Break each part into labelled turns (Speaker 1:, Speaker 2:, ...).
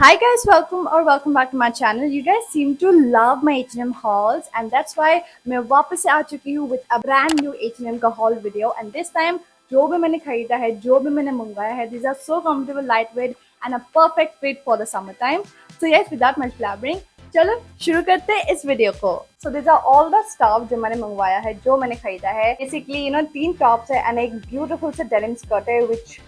Speaker 1: Hi guys, welcome back to my channel. You guys seem to love my H&M hauls and that's why मैं वापस से आ चुकी हूँ with a brand new H&M का haul video and this time जो भी मैंने खरीदा है, जो भी मैंने मंगवाया है, these are so comfortable, lightweight and a perfect fit for the summertime. So yes, without much blabbering, चलो शुरू करते हैं इस वीडियो को. So these are all the stuff जो मैंने मंगवाया है, जो मैंने खरीदा है. Basically, तीन टॉप्स है and एक beautiful से denim skirt है, which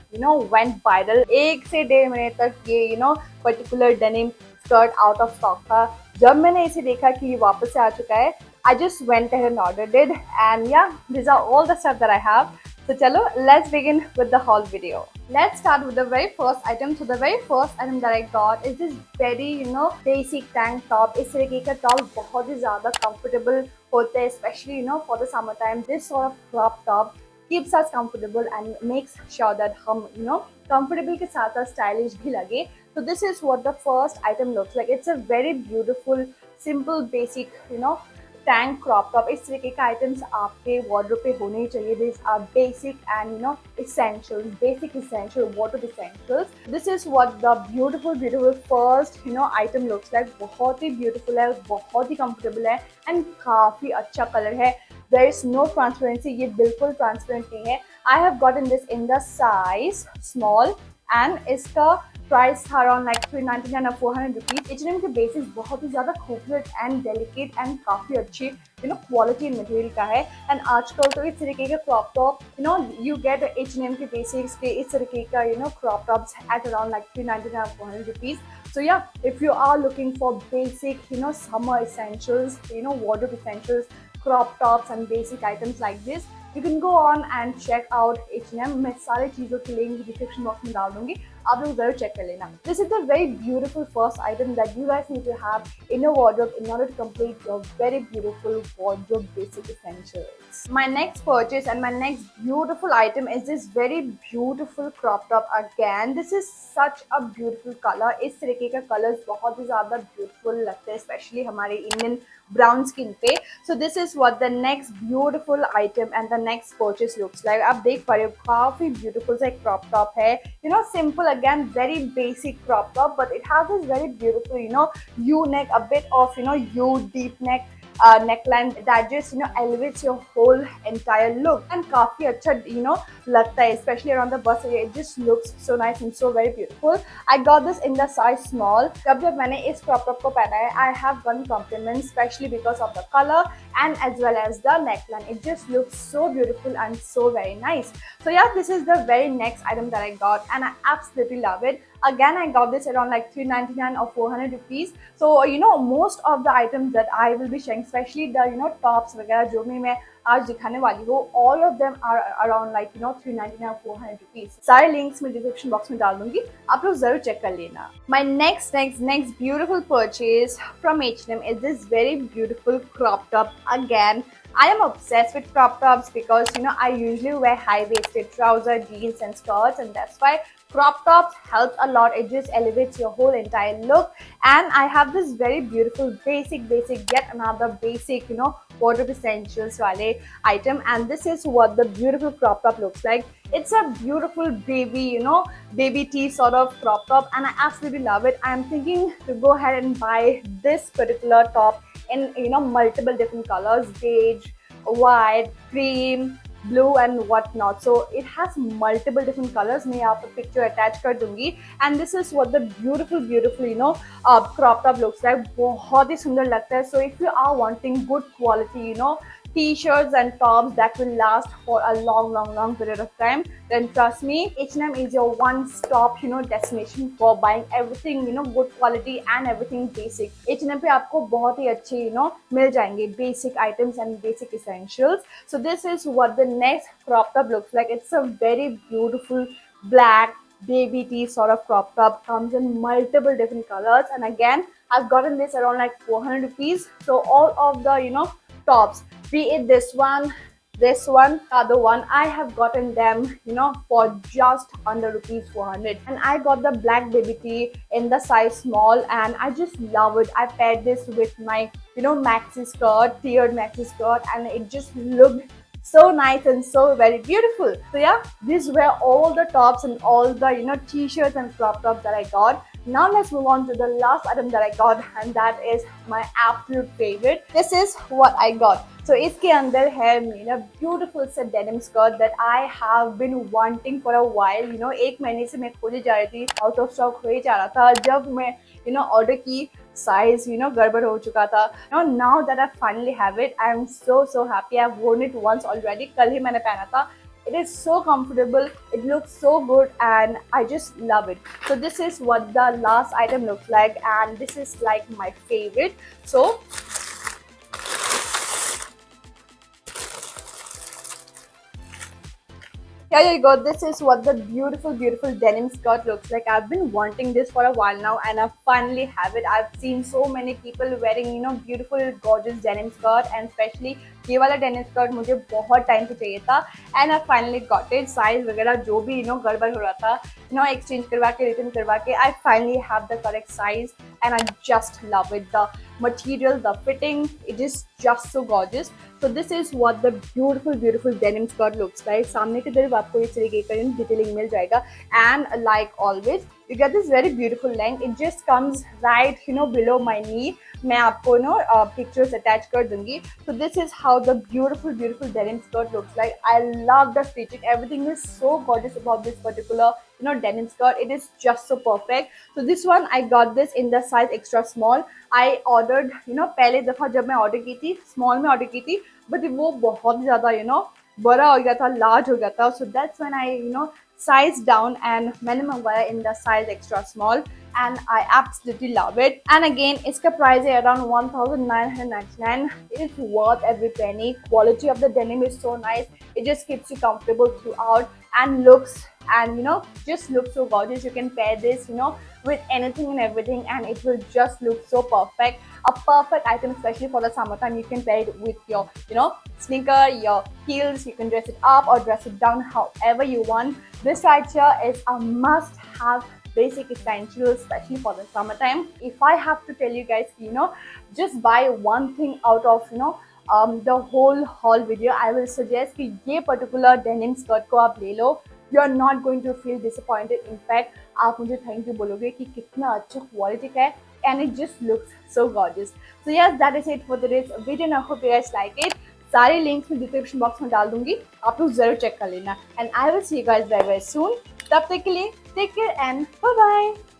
Speaker 1: went viral. एक से 1.5 महीने तक ये particular denim skirt out of stock था. जब मैंने इसे देखा कि ये वापस से आ चुका है, I just went ahead and ordered it. And yeah, these are all the stuff that I have. So chalo, let's begin with the haul video. Let's start with the very first item. So the very first item that I got is this very basic tank top. इस तरीके का top बहुत ही ज़्यादा comfortable होते हैं, especially for the summertime. This sort of crop top keeps us comfortable and makes sure that हम comfortable के साथ साथ stylish भी लगे. So this is what the first item looks like. It's a very beautiful, simple, basic tank crop top. इस तरीके का items आपके वार्डरोब पे होने ही चाहिए. This are basic and essentials, basic essential wardrobe essentials. This is what the beautiful first item looks like. बहुत ही beautiful है, बहुत ही comfortable है and काफी अच्छा कलर है. There is no transparency. ये बिल्कुल transparent नहीं है. I have gotten this in the size small and इसका प्राइस था अराउंड लाइक 399 और 400 रुपीज. H&M के बेसिस बहुत ही ज़्यादा खूबसूरत एंड डेलिकेट एंड काफ़ी अच्छी क्वालिटी मटेरियल का है. एंड आजकल तो इस तरीके का crop top you get H&M के बेसिक्स पे इस तरीके का crop tops at around like 399 और 400 rupees. So yeah, if you are looking for basic summer essentials, wardrobe essentials, crop tops and basic items like this, you can go on and check out H&M. मैं सारे चीज़ों की link description box में डाल दूंगी, आप लोग जरूर चेक कर लेना. This is the very beautiful first item that you guys need to have in your wardrobe in order to complete your very beautiful wardrobe basic essentials. My next purchase and my next beautiful item is this very beautiful crop top again. This is such a beautiful color. इस तरीके का colours बहुत ही ज़्यादा beautiful लगते हैं, especially हमारे Indian brown skin पे. So this is what the next beautiful item and the next purchase looks like. आप देख पा रहे हो काफी beautiful सा एक crop top है. Simple again, very basic crop top, but it has this very beautiful U neck, a bit of U deep neck neckline that just elevates your whole entire look and काफी अच्छा लगता है, especially around the bust area. It just looks so nice and so very beautiful. I got this in the size small. जब मैंने इस crop top को पहना है, I have one compliment, especially because of the color and as well as the neckline. It just looks so beautiful and so very nice. So yeah, this is the very next item that I got and I absolutely love it. Again, I got this around like 399 or 400 rupees. So most of the items that I will be sharing, especially the tops वगैरह जो भी मैं आज दिखाने वाली हूँ, all of them are around like 399 or 400 rupees. सारे links मैं description box में डाल दूंगी, आप लोग जरूर check कर लेना. My next beautiful purchase from H&M is this very beautiful crop top again. I am obsessed with crop tops because I usually wear high-waisted trousers, jeans and skirts, and that's why crop tops helps a lot. It just elevates your whole entire look. And I have this very beautiful basic yet another basic wardrobe essentials wale item, and this is what the beautiful crop top looks like. It's a beautiful baby baby tee sort of crop top and I absolutely love it. I am thinking to go ahead and buy this particular top in multiple different colors: beige, white, cream, blue and whatnot. So it has multiple different colors. मैं यहाँ पर picture attach कर दूंगी. And this is what the beautiful crop top looks like. बहुत ही सुंदर लगता है. So if you are wanting good quality t-shirts and tops that will last for a long period of time, then trust me, H&M is your one-stop destination for buying everything good quality and everything basic. H&M पे आपको बहुत ही अच्छे मिल जाएंगे basic items and basic essentials. So this is what the next crop top looks like. It's a very beautiful black baby tee sort of crop top, comes in multiple different colors, and again I've gotten this around like 400 rupees. So all of the tops, be it this one, other one, I have gotten them for just under rupees 400. And I got the black baby tee in the size small and I just love it. I paired this with my maxi skirt, tiered maxi skirt, and it just looked so nice and so very beautiful. So yeah, these were all the tops and all the t-shirts and crop tops that I got. Now let's move on to the last item that I got, and that is my absolute favorite. This is what I got. So इसके अंदर है मेरा beautiful सा denim skirt that I have been wanting for a while. You know, एक महीने से मैं खोजे जा रही थी, out of stock हो ही जा रहा था. जब मैं order की size गड़बड़ हो चुका था. Now that I finally have it, I am so happy. I've worn it once already. कल ही मैंने पहना था. It is so comfortable, it looks so good, and I just love it. So this is what the last item looks like, and this is like my favorite. So here you go. This is what the beautiful denim skirt looks like. I've been wanting this for a while now, and I finally have it. I've seen so many people wearing beautiful gorgeous denim skirt, and especially ये वाला denim skirt मुझे बहुत time से चाहिए था, and I finally got it. Size वगैरह जो भी गड़बड़ हो रहा था, exchange करवा के return करवा के, I finally have the correct size, and I just love it. The material, the fitting, it is just so gorgeous. So this is what the beautiful denim skirt looks like. सामने की तरफ आपको इस तरीके का detailing मिल जाएगा, and like always you get this very beautiful length. It just comes right below my knee. मैं आपको pictures attach कर दूंगी. So this is how the beautiful denim skirt looks like. I love the stitching. Everything is so gorgeous about this particular denim skirt. It is just so perfect. So this one I got this in the size extra small. I ordered पहले दफा जब मैं order की थी small में order की थी, but वो बहुत ज़्यादा बड़ा हो गया था, large हो गया था. So that's when I size down, and मैंने मंगवाया in the size extra small, and I absolutely love it. And again, इसका price है around 1999. It is worth every penny. Quality of the denim is so nice. It just keeps you comfortable throughout, and looks and just looks so gorgeous. You can pair this with anything and everything, and it will just look so perfect. A perfect item, especially for the summertime. You can pair it with your sneaker, your heels. You can dress it up or dress it down however you want. This right here is a must have basic essential, especially for the summertime. If I have to tell you guys, just buy one thing out of the whole haul video, I will suggest कि ये particular denim skirt को आप ले लो. You are not going to feel disappointed. In fact, आप मुझे thank you बोलोगे कि कितना अच्छा quality का है, and it just looks so gorgeous. So yes, that is it for today's video, and I hope you guys like it. सारे links मैं description box में डाल दूंगी, आप लोग जरूर check कर लेना. And I will see you guys very soon. तब तक के लिए take care and bye bye.